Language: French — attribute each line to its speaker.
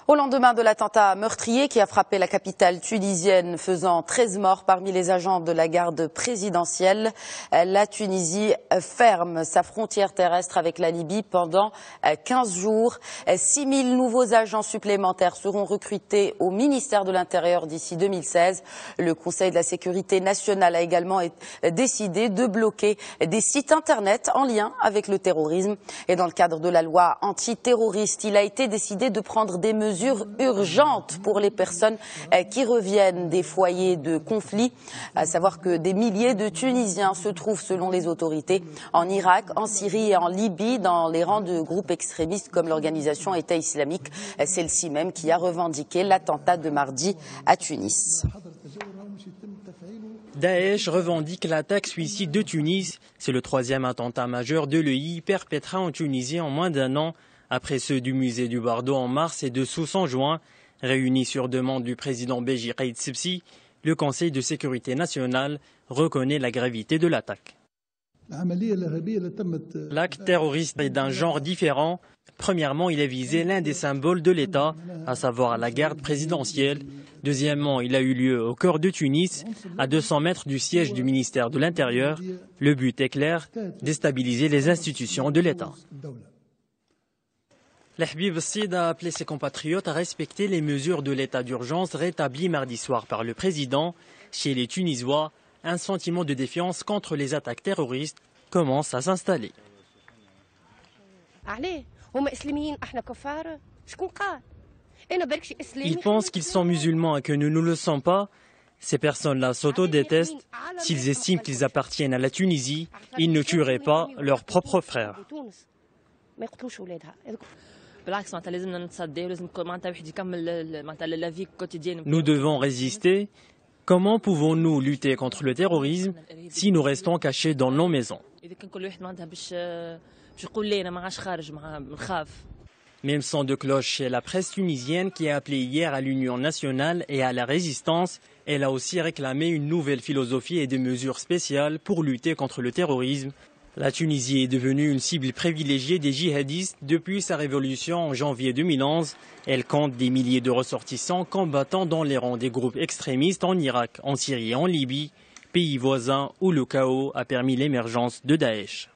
Speaker 1: Au lendemain de l'attentat meurtrier qui a frappé la capitale tunisienne, faisant 13 morts parmi les agents de la garde présidentielle, la Tunisie ferme sa frontière terrestre avec la Libye pendant 15 jours. 6 000 nouveaux agents supplémentaires seront recrutés au ministère de l'Intérieur d'ici 2016. Le Conseil de la sécurité nationale a également décidé de bloquer des sites internet en lien avec le terrorisme. Et dans le cadre de la loi antiterroriste, il a été décidé de prendre des mesures urgentes pour les personnes qui reviennent des foyers de conflit, à savoir que des milliers de Tunisiens se trouvent, selon les autorités, en Irak, en Syrie et en Libye, dans les rangs de groupes extrémistes comme l'organisation État islamique, celle-ci même qui a revendiqué l'attentat de mardi à Tunis.
Speaker 2: Daesh revendique l'attaque suicide de Tunis. C'est le troisième attentat majeur de l'EI perpétré en Tunisie en moins d'un an, après ceux du musée du Bardo en mars et de Sousse en juin. Réunis sur demande du président Béji Caïd Sibsi, le Conseil de sécurité nationale reconnaît la gravité de l'attaque. L'acte terroriste est d'un genre différent. Premièrement, il a visé l'un des symboles de l'État, à savoir la garde présidentielle. Deuxièmement, il a eu lieu au cœur de Tunis, à 200 mètres du siège du ministère de l'Intérieur. Le but est clair, déstabiliser les institutions de l'État. L'Habib Sid a appelé ses compatriotes à respecter les mesures de l'état d'urgence rétablies mardi soir par le président. Chez les Tunisois, un sentiment de défiance contre les attaques terroristes commence à s'installer. Ils pensent qu'ils sont musulmans et que nous ne le sommes pas. Ces personnes-là s'auto-détestent. S'ils estiment qu'ils appartiennent à la Tunisie, ils ne tueraient pas leurs propres frères. Nous devons résister. Comment pouvons-nous lutter contre le terrorisme si nous restons cachés dans nos maisons? Même son de cloche chez la presse tunisienne qui a appelé hier à l'union nationale et à la résistance. Elle a aussi réclamé une nouvelle philosophie et des mesures spéciales pour lutter contre le terrorisme. La Tunisie est devenue une cible privilégiée des djihadistes depuis sa révolution en janvier 2011. Elle compte des milliers de ressortissants combattant dans les rangs des groupes extrémistes en Irak, en Syrie et en Libye, pays voisins où le chaos a permis l'émergence de Daesh.